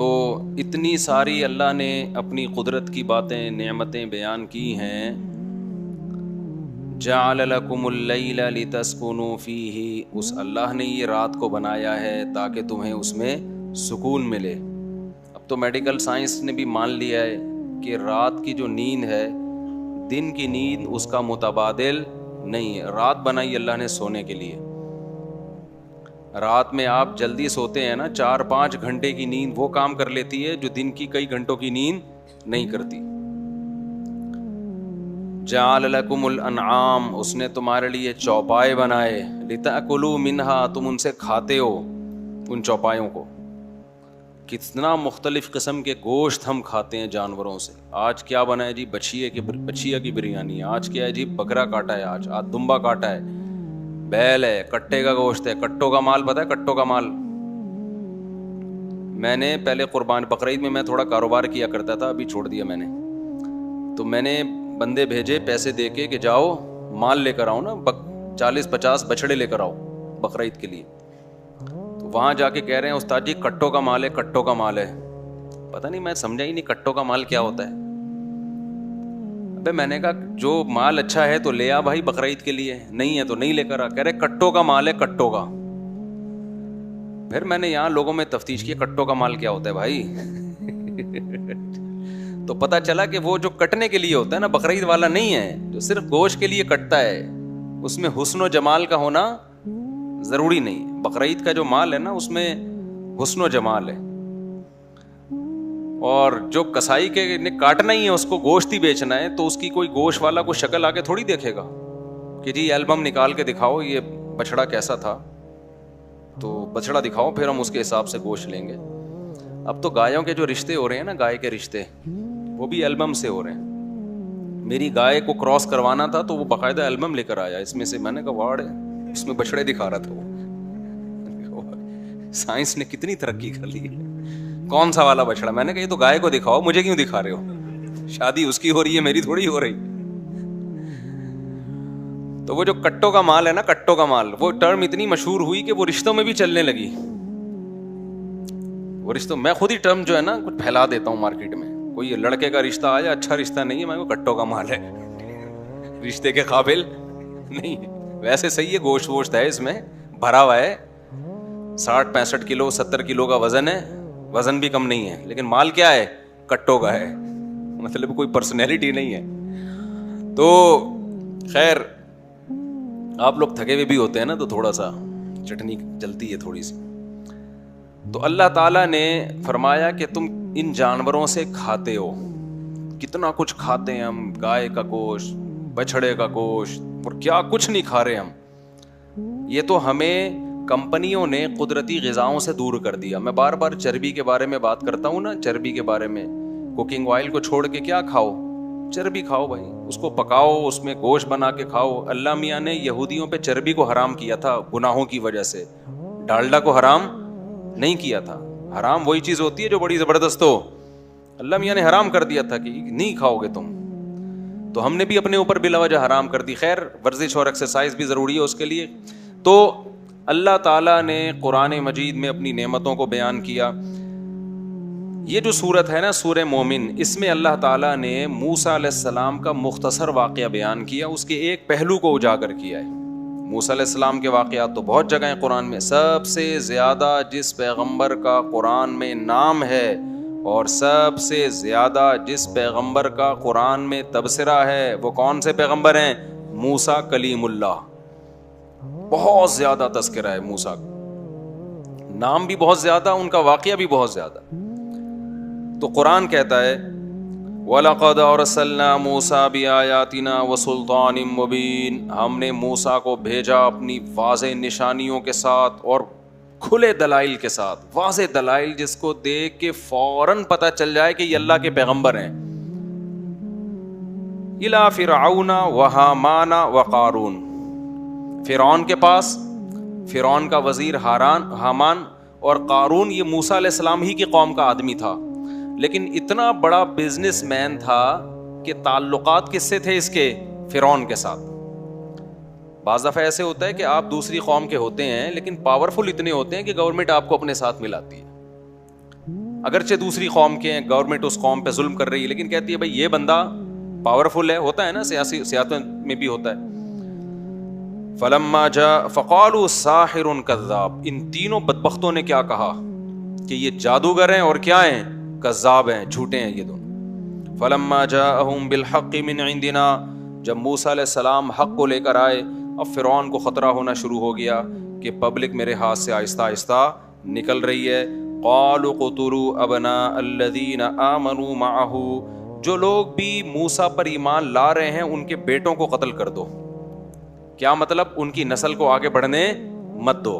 تو اتنی ساری اللہ نے اپنی قدرت کی باتیں، نعمتیں بیان کی ہیں. جعل لکم اللیل لتسکنوا فیہ، اس اللہ نے یہ رات کو بنایا ہے تاکہ تمہیں اس میں سکون ملے. اب تو میڈیکل سائنس نے بھی مان لیا ہے کہ رات کی جو نیند ہے دن کی نیند اس کا متبادل نہیں ہے. رات بنائی اللہ نے سونے کے لیے. رات میں آپ جلدی سوتے ہیں نا، 4-5 گھنٹے کی نیند وہ کام کر لیتی ہے جو دن کی کئی گھنٹوں کی نیند نہیں کرتی. جعل لکم الانعام، اس نے تمہارے لیے چوپائے بنائے. لتأکلوا منہا، تم ان سے کھاتے ہو ان چوپایوں کو. کتنا مختلف قسم کے گوشت ہم کھاتے ہیں جانوروں سے. آج کیا بنا ہے جی؟ بچیا کی بریانی. آج کیا ہے جی؟ بکرا کاٹا ہے. آج دمبا کاٹا ہے، بیل ہے، کٹے کا گوشت ہے. کٹوں کا مال پتہ ہے؟ کٹوں کا مال میں نے پہلے قربان بقرعید میں تھوڑا کاروبار کیا کرتا تھا، ابھی چھوڑ دیا میں نے. تو میں نے بندے بھیجے پیسے دے کے کہ جاؤ مال لے کر آؤ نا، 40-50 بچڑے لے کر آؤ بقرعید کے لیے. تو وہاں جا کے کہہ رہے ہیں استاد جی کٹوں کا مال ہے، کٹوں کا مال ہے. پتہ نہیں، میں سمجھا ہی نہیں کٹوں کا مال کیا ہوتا ہے. ابے میں نے کہا جو مال اچھا ہے تو لے آ بھائی بقرعید کے لیے، نہیں ہے تو نہیں لے کر آ. کہہ رہے کٹوں کا مال ہے، کٹوں کا. پھر میں نے یہاں لوگوں میں تفتیش کی کٹوں کا مال کیا ہوتا ہے بھائی. تو پتہ چلا کہ وہ جو کٹنے کے لیے ہوتا ہے نا، بقرعید والا نہیں ہے جو صرف گوشت کے لیے کٹتا ہے. اس میں حسن و جمال کا ہونا ضروری نہیں. بقرعید کا جو مال ہے نا اس میں حسن و جمال ہے. اور جو کسائی کے نے کاٹنا ہی ہے، اس کو گوشت ہی بیچنا ہے، تو اس کی کوئی گوشت والا کوئی شکل آ کے تھوڑی دیکھے گا کہ جی البم نکال کے دکھاؤ یہ بچڑا کیسا تھا، تو بچڑا دکھاؤ پھر ہم اس کے حساب سے گوشت لیں گے. اب تو گایوں کے جو رشتے ہو رہے ہیں نا، گائے کے رشتے، وہ بھی البم سے ہو رہے ہیں. میری گائے کو کراس کروانا تھا تو وہ باقاعدہ البم لے کر آیا. اس میں سے میں نے کہا واڑ، اس میں بچڑے دکھا رہا تھا وہ. سائنس نے کتنی ترقی کر لی ہے. کون سا والا بچڑا؟ میں نے کہا یہ تو گائے کو دکھاؤ، مجھے کیوں دکھا رہے ہو؟ شادی اس کی ہو رہی ہے، میری تھوڑی ہو رہی. تو وہ جو کٹوں کا مال ہے نا، کٹوں کا مال، وہ ٹرم اتنی مشہور ہوئی کہ وہ رشتوں میں بھی چلنے لگی. وہ رشتوں، میں خود ہی ٹرم جو ہے نا کچھ پھیلا دیتا ہوں مارکیٹ میں. کوئی لڑکے کا رشتہ آیا اچھا رشتہ نہیں ہے، میں کو کٹوں کا مال ہے، رشتے کے قابل نہیں ہے. ویسے صحیح ہے، گوشت ووشت ہے اس میں بھرا ہوا ہے، 60-65 کلو 70 کلو کا وزن ہے، وزن بھی کم نہیں ہے، لیکن مال کیا ہے؟ کٹوں کا ہے. مطلب کوئی پرسنالٹی نہیں ہے. تو خیر آپ لوگ تھکے ہوئے بھی ہوتے ہیں نا، تو تھوڑا سا چٹنی جلتی ہے تھوڑی سی. تو اللہ تعالیٰ نے فرمایا کہ تم ان جانوروں سے کھاتے ہو. کتنا کچھ کھاتے ہیں ہم، گائے کا گوشت، بچھڑے کا گوشت، اور کیا کچھ نہیں کھا رہے ہم. یہ تو ہمیں کمپنیوں نے قدرتی غذاؤں سے دور کر دیا. میں بار بار چربی کے بارے میں بات کرتا ہوں نا، چربی کے بارے میں. کوکنگ آئل کو چھوڑ کے کیا کھاؤ؟ چربی کھاؤ بھائی. اس کو پکاؤ، اس میں گوشت بنا کے کھاؤ. اللہ میاں نے یہودیوں پہ چربی کو حرام کیا تھا گناہوں کی وجہ سے، ڈالڈا کو حرام نہیں کیا تھا. حرام وہی چیز ہوتی ہے جو بڑی زبردست ہو. اللہ میاں نے حرام کر دیا تھا کہ نہیں کھاؤ گے تم، تو ہم نے بھی اپنے اوپر بلا وجہ حرام کر دی. خیر ورزش اور ایکسرسائز بھی ضروری ہے اس کے لیے. تو اللہ تعالیٰ نے قرآن مجید میں اپنی نعمتوں کو بیان کیا. یہ جو سورت ہے نا سورہ مومن، اس میں اللہ تعالیٰ نے موسیٰ علیہ السلام کا مختصر واقعہ بیان کیا، اس کے ایک پہلو کو اجاگر کیا ہے. موسیٰ علیہ السلام کے واقعات تو بہت جگہ ہیں قرآن میں. سب سے زیادہ جس پیغمبر کا قرآن میں نام ہے اور سب سے زیادہ جس پیغمبر کا قرآن میں تبصرہ ہے، وہ کون سے پیغمبر ہیں؟ موسیٰ کلیم اللہ. بہت زیادہ تذکرہ ہے موسیٰ کا، نام بھی بہت زیادہ، ان کا واقعہ بھی بہت زیادہ. تو قرآن کہتا ہے وَلَقَدْ أَرْسَلْنَا مُوسَىٰ بِآيَاتِنَا وَسُلْطَانٍ مُّبِينٍ، ہم نے موسیٰ کو بھیجا اپنی واضح نشانیوں کے ساتھ اور کھلے دلائل کے ساتھ. واضح دلائل جس کو دیکھ کے فوراً پتہ چل جائے کہ یہ اللہ کے پیغمبر ہیں. إِلَىٰ فِرْعَوْنَ وَهَامَانَ وَقَارُونَ، فرعون کے پاس، فرعون کا وزیر حامان اور قارون، یہ موسیٰ علیہ السلام ہی کی قوم کا آدمی تھا، لیکن اتنا بڑا بزنس مین تھا کہ تعلقات کس سے تھے اس کے؟ فرعون کے ساتھ. بعض دفعہ ایسے ہوتا ہے کہ آپ دوسری قوم کے ہوتے ہیں لیکن پاورفل اتنے ہوتے ہیں کہ گورنمنٹ آپ کو اپنے ساتھ ملاتی ہے. اگرچہ دوسری قوم کے ہیں, گورنمنٹ اس قوم پہ ظلم کر رہی ہے, لیکن کہتی ہے بھائی یہ بندہ پاورفل ہے, ہوتا ہے نا سیاستوں میں بھی ہوتا ہے. فلما جاء فقالوا ساحر کذاب, ان تینوں بدبختوں نے کیا کہا کہ یہ جادوگر ہیں اور کیا ہیں, کذاب ہیں, جھوٹے ہیں یہ دونوں. فلما جاءهم بالحق من عندنا, جب موسیٰ علیہ السلام حق کو لے کر آئے, اب فرعون کو خطرہ ہونا شروع ہو گیا کہ پبلک میرے ہاتھ سے آہستہ آہستہ نکل رہی ہے. قالوا اقتلوا ابناء الذین آمنوا معه, جو لوگ بھی موسیٰ پر ایمان لا رہے ہیں ان کے بیٹوں کو قتل کر دو. کیا مطلب, ان کی نسل کو آگے بڑھنے مت دو.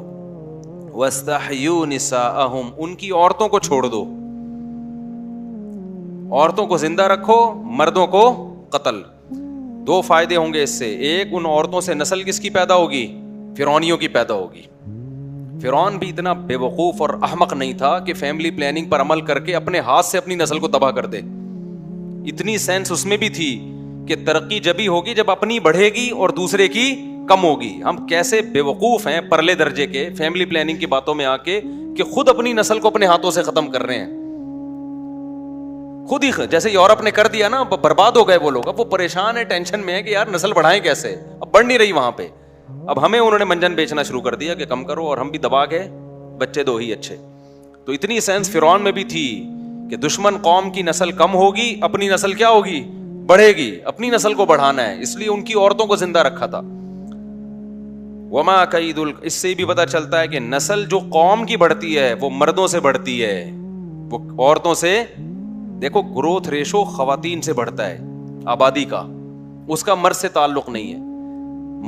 واستحیوا نساءہم, ان کی عورتوں کو چھوڑ دو, عورتوں کو زندہ رکھو, مردوں کو قتل. دو فائدے ہوں گے اس سے, ایک ان عورتوں سے نسل کس کی پیدا ہوگی, فرعونیوں کی پیدا ہوگی. فرعون بھی اتنا بے وقوف اور احمق نہیں تھا کہ فیملی پلاننگ پر عمل کر کے اپنے ہاتھ سے اپنی نسل کو تباہ کر دے. اتنی سینس اس میں بھی تھی کہ ترقی جبھی ہوگی جب اپنی بڑھے گی اور دوسرے کی کم ہوگی. ہم کیسے بے وقوف ہیں پرلے درجے کے فیملی پلاننگ کی باتوں میں آ کے کہ خود اپنی نسل کو اپنے ہاتھوں سے ختم کر رہے ہیں. خود ہی جیسے یورپ نے کر دیا نا, برباد ہو گئے وہ لوگ. اب وہ پریشان ہے, ٹینشن میں ہے کہ یار نسل بڑھائیں کیسے, اب بڑھ نہیں رہی وہاں پہ. اب ہمیں انہوں نے منجن بیچنا شروع کر دیا کہ کم کرو, اور ہم بھی دبا گئے, بچے دو ہی اچھے. تو اتنی سینس فرعون میں بھی تھی کہ دشمن قوم کی نسل کم ہوگی, اپنی نسل کیا ہوگی, بڑھے گی. اپنی نسل کو بڑھانا ہے, اس لیے ان کی عورتوں کو زندہ رکھا تھا. وما کید اس سے بھی پتہ چلتا ہے کہ نسل جو قوم کی بڑھتی ہے وہ مردوں سے بڑھتی ہے, وہ عورتوں سے. دیکھو گروتھ ریشو خواتین سے بڑھتا ہے آبادی کا, اس کا مرد سے تعلق نہیں ہے.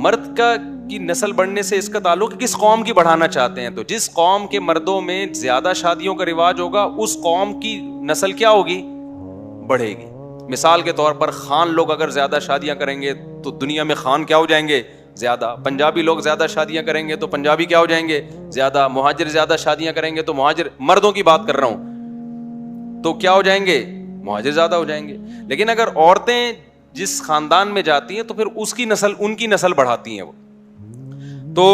مرد کا کی نسل بڑھنے سے اس کا تعلق کس قوم کی بڑھانا چاہتے ہیں. تو جس قوم کے مردوں میں زیادہ شادیوں کا رواج ہوگا اس قوم کی نسل کیا ہوگی, بڑھے گی. مثال کے طور پر خان لوگ اگر زیادہ شادیاں کریں گے تو دنیا میں خان کیا ہو جائیں گے, زیادہ. پنجابی لوگ زیادہ شادیاں کریں گے تو پنجابی کیا ہو جائیں گے, زیادہ. مہاجر زیادہ شادیاں کریں گے تو مہاجر, مردوں کی بات کر رہا ہوں, تو کیا ہو جائیں گے, مہاجر زیادہ ہو جائیں گے. لیکن اگر عورتیں جس خاندان میں جاتی ہیں تو پھر اس کی نسل, ان کی نسل بڑھاتی ہیں وہ. تو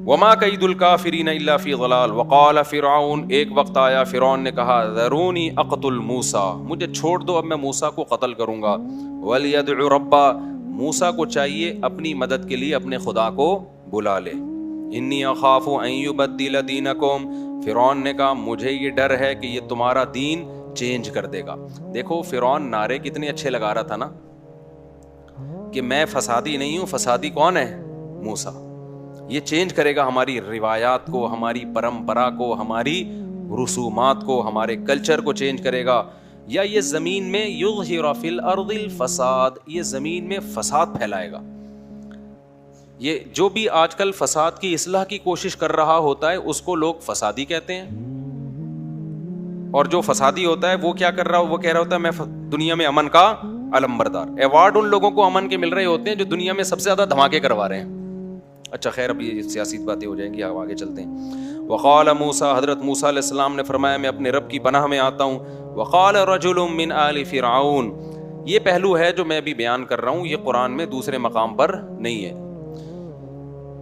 وما کید الکافرین الا فی ضلال. وقال فرعون, ایک وقت آیا فرعون نے کہا, ذرونی اقتل موسیٰ, مجھے چھوڑ دو, اب میں موسیٰ کو قتل کروں گا. ولیدع ربہ, موسیٰ کو چاہیے اپنی مدد کے لیے اپنے خدا کو بلا لے. انی اخاف ان یبدل دینکم, فرعون نے کہا مجھے یہ ڈر ہے کہ یہ تمہارا دین چینج کر دے گا. دیکھو فرعون نعرے کتنے اچھے لگا رہا تھا نا, کہ میں فسادی نہیں ہوں, فسادی کون ہے, موسیٰ. یہ چینج کرے گا ہماری روایات کو, ہماری پرمپرا کو, ہماری رسومات کو, ہمارے کلچر کو چینج کرے گا. یا یہ زمین میں یظہر فی الارض الفساد, یہ زمین میں فساد پھیلائے گا. یہ جو بھی آج کل فساد کی اصلاح کی کوشش کر رہا ہوتا ہے اس کو لوگ فسادی کہتے ہیں, اور جو فسادی ہوتا ہے وہ کیا کر رہا, وہ کہہ رہا ہوتا ہے میں دنیا میں امن کا علمبردار. ایوارڈ ان لوگوں کو امن کے مل رہے ہوتے ہیں جو دنیا میں سب سے زیادہ دھماکے کروا رہے ہیں. اچھا خیر, اب یہ سیاسی باتیں ہو جائیں گی, اب آگے چلتے ہیں. وقال موسیٰ, حضرت موسیٰ علیہ السلام نے فرمایا میں اپنے رب کی پناہ میں آتا ہوں. وقال رجل من آل فرعون, یہ پہلو ہے جو میں ابھی بیان کر رہا ہوں, یہ قرآن میں دوسرے مقام پر نہیں ہے.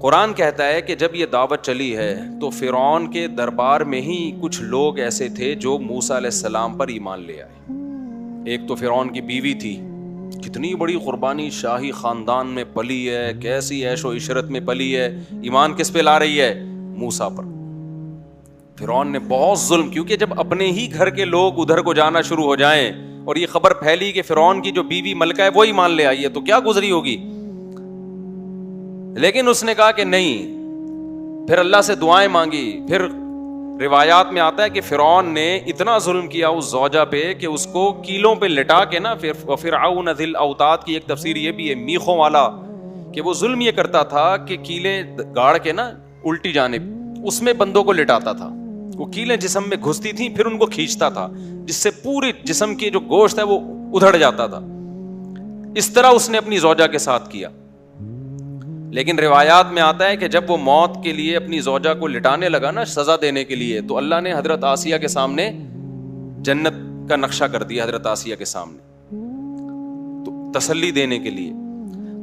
قرآن کہتا ہے کہ جب یہ دعوت چلی ہے تو فرعون کے دربار میں ہی کچھ لوگ ایسے تھے جو موسیٰ علیہ السلام پر ایمان لے آئے. ایک تو فرعون کی بیوی تھی, کتنی بڑی قربانی, شاہی خاندان میں پلی ہے, کیسی عیش و عشرت میں پلی ہے, ایمان کس پہ لا رہی ہے, موسیٰ پر. فرعون نے بہت ظلم, کیونکہ جب اپنے ہی گھر کے لوگ ادھر کو جانا شروع ہو جائیں اور یہ خبر پھیلی کہ فرعون کی جو بیوی ملکہ ہے وہ ایمان لے آئی ہے, تو کیا گزری ہوگی. لیکن اس نے کہا کہ نہیں, پھر اللہ سے دعائیں مانگی. پھر روایات میں آتا ہے کہ فرعون نے اتنا ظلم کیا اس زوجہ پہ کہ اس کو کیلوں پہ لٹا کے نا, فرعون ذی الاوتاد کی ایک تفسیر یہ بھی ہے, میخوں والا, کہ وہ ظلم یہ کرتا تھا کہ کیلیں گاڑ کے نا الٹی جانب اس میں بندوں کو لٹاتا تھا. وہ کیلیں جسم میں گھستی تھیں, پھر ان کو کھینچتا تھا, جس سے پوری جسم کی جو گوشت ہے وہ ادھڑ جاتا تھا. اس طرح اس نے اپنی زوجہ کے ساتھ کیا. لیکن روایات میں آتا ہے کہ جب وہ موت کے لیے اپنی زوجہ کو لٹانے لگا نا سزا دینے کے لیے, تو اللہ نے حضرت آسیہ کے سامنے جنت کا نقشہ کر دیا, حضرت آسیہ کے سامنے, تو تسلی دینے کے لیے.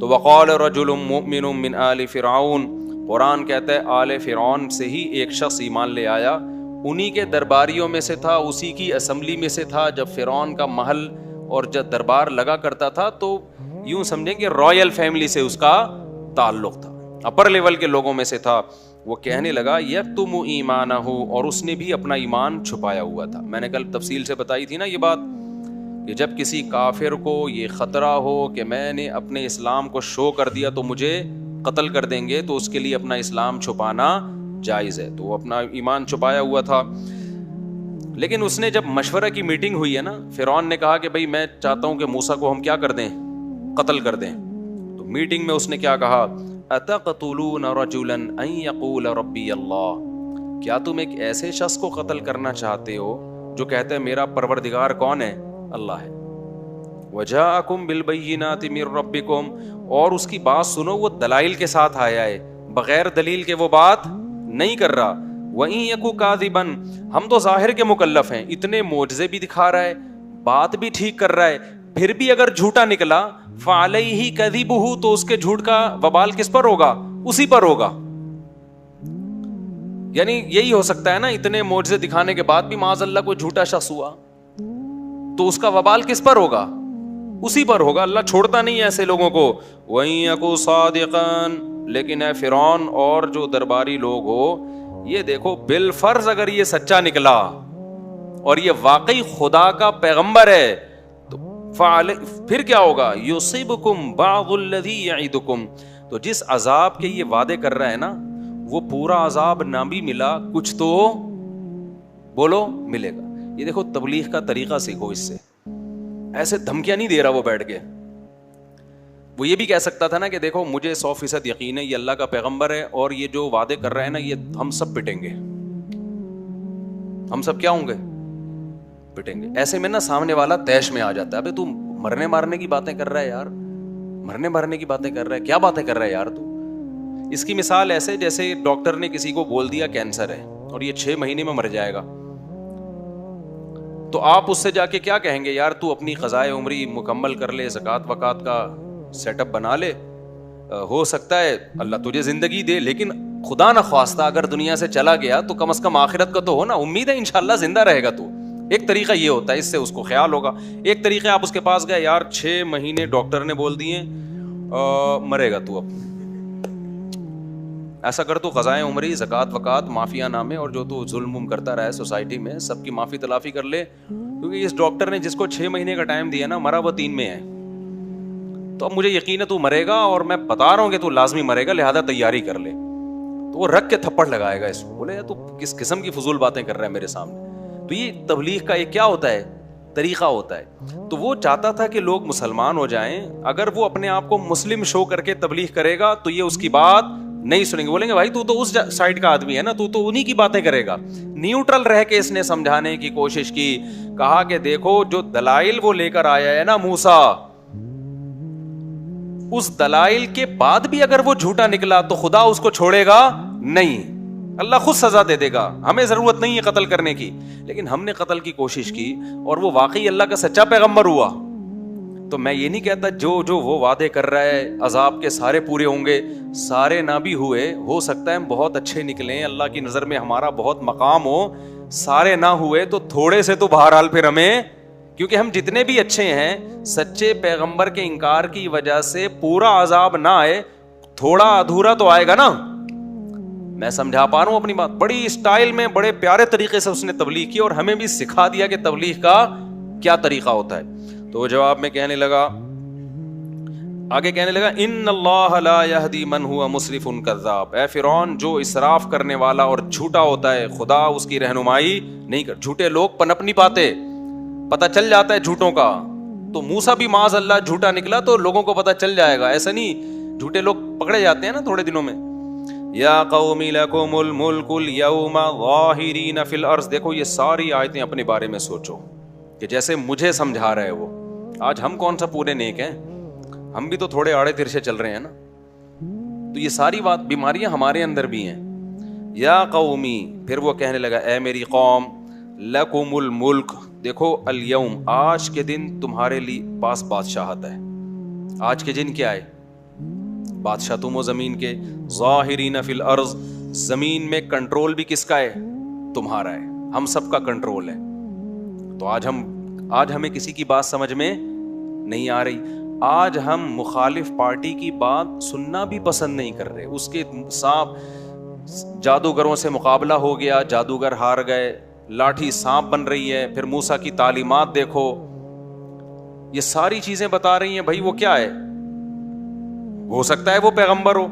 تو وقال رجل مؤمن من آل فرعون, قرآن کہتا ہے آل فرعون سے ہی ایک شخص ایمان لے آیا. انہی کے درباریوں میں سے تھا, اسی کی اسمبلی میں سے تھا. جب فرعون کا محل اور جب دربار لگا کرتا تھا تو یوں سمجھیں کہ رائل فیملی سے اس کا تعلق تھا, اپر لیول کے لوگوں میں سے تھا. وہ کہنے لگا یکتم ایمانہ, اور اس نے بھی اپنا ایمان چھپایا ہوا تھا. میں نے کل تفصیل سے بتائی تھی نا یہ بات, کہ جب کسی کافر کو یہ خطرہ ہو کہ میں نے اپنے اسلام کو شو کر دیا تو مجھے قتل کر دیں گے, تو اس کے لیے اپنا اسلام چھپانا جائز ہے. تو وہ اپنا ایمان چھپایا ہوا تھا. لیکن اس نے جب مشورہ کی میٹنگ ہوئی ہے نا, فرعون نے کہا کہ بھائی میں چاہتا ہوں کہ موسیٰ کو ہم کیا کر دیں, قتل کر دیں. تو میٹنگ میں اس نے کیا کہا, اتقتلون رجلا ان یقول ربی اللہ, کیا تم ایک ایسے شخص کو قتل کرنا چاہتے ہو جو کہتا ہے میرا پروردگار کون ہے, اللہ ہے. وجاءکم بالبینات من ربکم, اور اس کی بات سنو وہ دلائل کے ساتھ آیا ہے, بغیر دلیل کے وہ بات نہیں کر رہا. وَإِن يَكُ كَاذِبًا, ہم تو ظاہر کے مکلف ہیں, اتنے معجزے بھی دکھا رہا ہے, بات بھی ٹھیک کر رہا ہے, پھر بھی اگر جھوٹا نکلا فَعَلَيْهِ كَذِبُهُ, تو اس کے جھوٹ کا وبال کس پر ہوگا, اسی پر ہوگا. یعنی یہی ہو سکتا ہے نا, اتنے معجزے دکھانے کے بعد بھی معاذ اللہ کوئی جھوٹا شخص ہوا تو اس کا وبال کس پر ہوگا, اسی پر ہوگا. اللہ چھوڑتا نہیں ہے ایسے لوگوں کو. وَإِن يَكُ صَادِقًا, لیکن اے فرعون اور جو درباری لوگ ہو, یہ دیکھو بالفرض اگر یہ سچا نکلا اور یہ واقعی خدا کا پیغمبر ہے تو پھر کیا ہوگا, یصیبکم بعض الذی یعدکم, تو جس عذاب کے یہ وعدے کر رہا ہے نا وہ پورا عذاب نہ بھی ملا, کچھ تو بولو ملے گا. یہ دیکھو تبلیغ کا طریقہ سیکھو اس سے, ایسے دھمکیاں نہیں دے رہا وہ بیٹھ کے. وہ یہ بھی کہہ سکتا تھا نا کہ دیکھو مجھے 100% یقین ہے یہ اللہ کا پیغمبر ہے اور یہ جو وعدے کر رہا ہے نا یہ ہم سب پٹیں گے, ہم سب کیا ہوں گے, پٹیں گے. ایسے میں نا سامنے والا تیش میں آ جاتا ہے, ابے تو مرنے مارنے کی باتیں کر رہا ہے یار, مرنے مارنے کی باتیں کر رہا ہے, کیا باتیں کر رہا ہے یار تو. اس کی مثال ایسے جیسے ڈاکٹر نے کسی کو بول دیا کینسر ہے اور یہ 6 مہینے میں مر جائے گا, تو آپ اس سے جا کے کیا کہیں گے, یار تو اپنی قضائے عمری مکمل کر لے, زکوٰۃ وکات کا سیٹ اپ بنا لے, ہو سکتا ہے اللہ تجھے زندگی دے, لیکن خدا نہ خواستہ اگر دنیا سے چلا گیا تو کم از کم آخرت کا تو ہو نا, امید ہے انشاءاللہ زندہ رہے گا تو. ایک طریقہ یہ ہوتا ہے, اس سے اس کو خیال ہوگا. ایک طریقہ آپ اس کے پاس گئے, یار 6 مہینے ڈاکٹر نے بول دیے مرے گا تو, اب ایسا کر تو قضائے عمری, زکوٰۃ وکات, معافیہ نامے, اور جو تو ظلم کرتا رہا ہے سوسائٹی میں سب کی معافی تلافی کر لے, کیونکہ اس ڈاکٹر نے جس کو 6 مہینے کا ٹائم دیا نا مرا وہ 3 میں ہے, تو اب مجھے یقین ہے تو مرے گا اور میں بتا رہا ہوں کہ تو لازمی مرے گا, لہذا تیاری کر لے. تو وہ رکھ کے تھپڑ لگائے گا اس کو, بولے تو کس قسم کی فضول باتیں کر رہا ہے میرے سامنے. تو یہ تبلیغ کا ایک کیا ہوتا ہے, طریقہ ہوتا ہے. تو وہ چاہتا تھا کہ لوگ مسلمان ہو جائیں, اگر وہ اپنے آپ کو مسلم شو کر کے تبلیغ کرے گا تو یہ اس کی بات نہیں سنیں گے, بولیں گے بھائی تو اس سائڈ کا آدمی ہے نا, تو انہی کی باتیں کرے گا. نیوٹرل رہ کے اس نے سمجھانے کی کوشش کی, کہا کہ دیکھو جو دلائل وہ لے کر آیا ہے نا موسیٰ, اس دلائل کے بعد بھی اگر وہ جھوٹا نکلا تو خدا اس کو چھوڑے گا نہیں, اللہ خود سزا دے دے گا. ہمیں ضرورت نہیں ہے قتل کرنے کی, لیکن ہم نے قتل کی کوشش کی اور وہ واقعی اللہ کا سچا پیغمبر ہوا, تو میں یہ نہیں کہتا جو وہ وعدے کر رہا ہے عذاب کے سارے پورے ہوں گے, سارے نہ بھی ہوئے, ہو سکتا ہے ہم بہت اچھے نکلیں, اللہ کی نظر میں ہمارا بہت مقام ہو, سارے نہ ہوئے تو تھوڑے سے تو بہرحال پھر ہمیں, کیونکہ ہم جتنے بھی اچھے ہیں سچے پیغمبر کے انکار کی وجہ سے پورا عذاب نہ آئے, تھوڑا ادھورا تو آئے گا نا. میں سمجھا پا رہا ہوں اپنی بات, بڑی اسٹائل میں بڑے پیارے طریقے سے اس نے تبلیغ کی اور ہمیں بھی سکھا دیا کہ تبلیغ کا کیا طریقہ ہوتا ہے. تو وہ جواب میں کہنے لگا, آگے کہنے لگا ان اللہ لا یہدی من ہوا مسرف کذاب, اے فرعون جو اسراف کرنے والا اور جھوٹا ہوتا ہے خدا اس کی رہنمائی نہیں کر. جھوٹے لوگ پنپ نہیں پاتے, پتہ چل جاتا ہے جھوٹوں کا. تو موسیٰ بھی معاذ اللہ جھوٹا نکلا تو لوگوں کو پتہ چل جائے گا, ایسا نہیں جھوٹے لوگ پکڑے جاتے ہیں نا تھوڑے دنوں میں. یا قوم لکم الملک اليوم ظاہرین فی الارض, دیکھو یہ ساری آیتیں اپنے بارے میں سوچو کہ جیسے مجھے سمجھا رہے وہ. آج ہم کون سا پورے نیک ہیں, ہم بھی تو تھوڑے آڑے ترچھے چل رہے ہیں نا. تو یہ ساری بات بیماریاں ہمارے اندر بھی ہیں. یا قومی, پھر وہ کہنے لگا اے میری قوم, لکم الملک, دیکھو الیوم, آج کے دن تمہارے لیے پاس بادشاہت ہے. آج کے دن کیا ہے, بادشاہ تم ہو زمین کے. ظاہرین فی الارض, زمین میں کنٹرول بھی کس کا ہے, تمہارا ہے. ہم سب کا کنٹرول ہے. تو آج ہمیں کسی کی بات سمجھ میں نہیں آ رہی. آج ہم مخالف پارٹی کی بات سننا بھی پسند نہیں کر رہے. اس کے سانپ جادوگروں سے مقابلہ ہو گیا, جادوگر ہار گئے, لاٹھی سانپ بن رہی ہے. پھر موسیٰ کی تعلیمات دیکھو, یہ ساری چیزیں بتا رہی ہیں بھائی وہ کیا ہے, ہو سکتا ہے وہ پیغمبر ہو,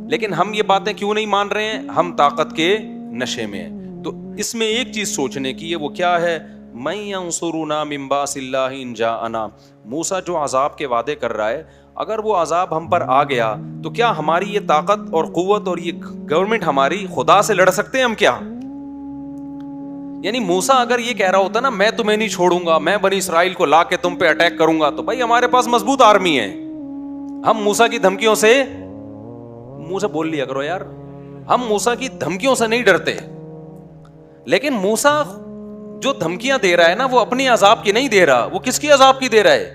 لیکن ہم یہ باتیں کیوں نہیں مان رہے ہیں؟ ہم طاقت کے نشے میں ہیں. تو اس میں ایک چیز سوچنے کی ہے, وہ کیا ہے؟ مَن يَنصُرُنَا مِن بَأْسِ اللَّهِ إِن جَاءَنَا. موسیٰ جو عذاب کے وعدے کر رہا ہے, اگر وہ عذاب ہم پر آ گیا تو کیا ہماری یہ طاقت اور قوت اور یہ گورنمنٹ ہماری خدا سے لڑ سکتے ہیں ہم کیا؟ یعنی موسیٰ اگر یہ کہہ رہا ہوتا نا میں تمہیں نہیں چھوڑوں گا, میں بنی اسرائیل کو لا کے تم پہ اٹیک کروں گا, تو بھائی ہمارے پاس مضبوط آرمی ہے. ہم موسیٰ کی دھمکیوں سے, منہ سے بول لیا کرو یار, ہم موسیٰ کی دھمکیوں سے نہیں ڈرتے. لیکن موسیٰ جو دھمکیاں دے رہا ہے نا, وہ اپنی عذاب کی نہیں دے رہا, وہ کس کی عذاب کی دے رہا ہے؟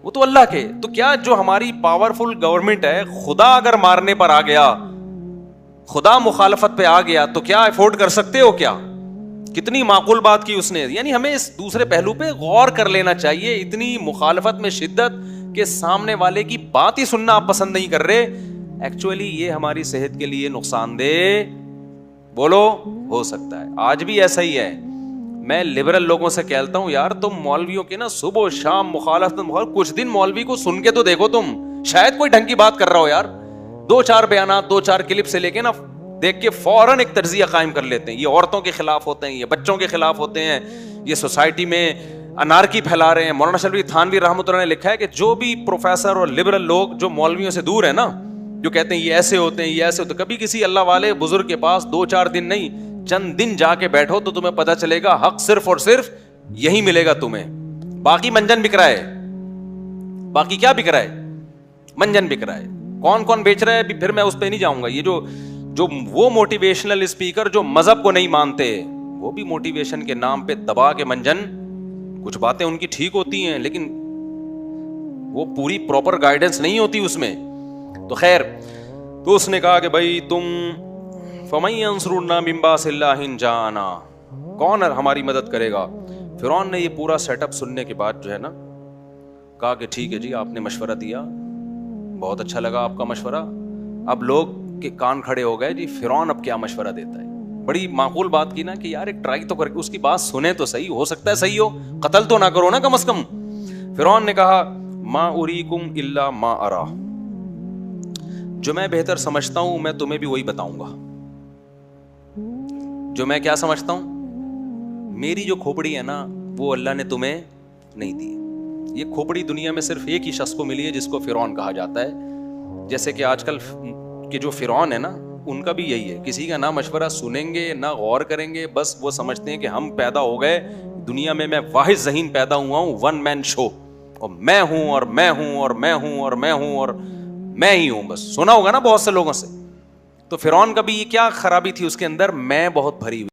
وہ تو اللہ کے. تو کیا جو ہماری پاورفل گورنمنٹ ہے, خدا اگر مارنے پر آ گیا, خدا مخالفت پہ آ گیا, تو کیا افورڈ کر سکتے ہو کیا؟ کتنی معقول بات کی اس نے. یعنی ہمیں اس دوسرے پہلو پہ غور کر لینا چاہیے. اتنی مخالفت میں شدت کہ سامنے والے کی بات ہی سننا آپ پسند نہیں کر رہے, ایکچولی یہ ہماری صحت کے لیے نقصان دہ بولو ہو سکتا ہے. آج بھی ایسا ہی ہے. میں لبرل لوگوں سے کہتا ہوں یار تم مولویوں کے نا صبح و شام مخالفت, کچھ دن مولوی کو سن کے تو دیکھو, تم شاید کوئی ڈھنگ کی بات کر رہا ہو یار. 2-4 بیانات 2-4 کلپ سے لے کے نا دیکھ کے فوراً ایک تجزیہ قائم کر لیتے ہیں. یہ عورتوں کے خلاف ہوتے ہیں, یہ بچوں کے خلاف ہوتے ہیں, یہ سوسائٹی میں انارکی پھیلا رہے ہیں. مولانا شلوی تھانوی رحمۃ اللہ نے لکھا ہے کہ جو بھی پروفیسر اور لبرل لوگ جو مولویوں سے دور ہیں نا, جو کہتے ہیں یہ ایسے ہوتے ہیں یہ ایسے ہوتے ہیں, کبھی کسی اللہ والے بزرگ کے پاس 2-4 دن نہیں, چند دن جا کے بیٹھو تو تمہیں پتہ چلے گا حق صرف اور صرف یہی ملے گا تمہیں. باقی منجن بک رہا ہے, باقی کیا بک رہا ہے؟ منجن بک رہا ہے. کون کون بیچ رہا ہے پھر میں اس پہ نہیں جاؤں گا. یہ جو وہ موٹیویشنل اسپیکر جو مذہب کو نہیں مانتے, وہ بھی موٹیویشن کے نام پہ دبا کے منجن, کچھ باتیں ان کی ٹھیک ہوتی ہیں لیکن وہ پوری پراپر گائیڈنس نہیں ہوتی اس میں. تو خیر, تو اس نے کہا کہ بھائی تم فَمَن يَنصُرُنَا مِن بَأْسِ اللَّهِ إِن جَاءَنَا, کون ہماری مدد کرے گا؟ فرعون نے یہ پورا سیٹ اپ سننے کے بعد جو ہے نا کہا کہ ٹھیک ہے جی, آپ نے مشورہ دیا, بہت اچھا لگا آپ کا مشورہ. اب لوگ کے کان کھڑے ہو گئے, جی فرعون اب کیا مشورہ دیتا ہے. بڑی معقول بات کی نا کہ یار ایک ٹرائی تو کر کے اس کی بات سنیں تو صحیح, ہو سکتا ہے صحیح ہو, قتل تو نہ کرو نا کم از کم. فرعون نے کہا ما اریکم الا ما ارا, جو میں بہتر سمجھتا ہوں میں تمہیں بھی وہی بتاؤں گا. جو میں کیا سمجھتا ہوں, میری جو کھوپڑی ہے نا وہ اللہ نے تمہیں نہیں دی. یہ کھوپڑی دنیا میں صرف ایک ہی شخص کو ملی ہے جس کو فرعون کہا جاتا ہے. جیسے کہ آج کل کے جو فرعون ہے نا, ان کا بھی یہی ہے, کسی کا نہ مشورہ سنیں گے نہ غور کریں گے, بس وہ سمجھتے ہیں کہ ہم پیدا ہو گئے دنیا میں واحد ذہین پیدا ہوا ہوں, ون مین شو, اور میں ہوں اور میں ہوں اور میں ہوں اور میں ہوں اور میں ہی ہوں. بس سنا ہوگا نا بہت سے لوگوں سے. تو فرعون کا بھی یہ کیا خرابی تھی اس کے اندر, میں بہت بھری ہوئی.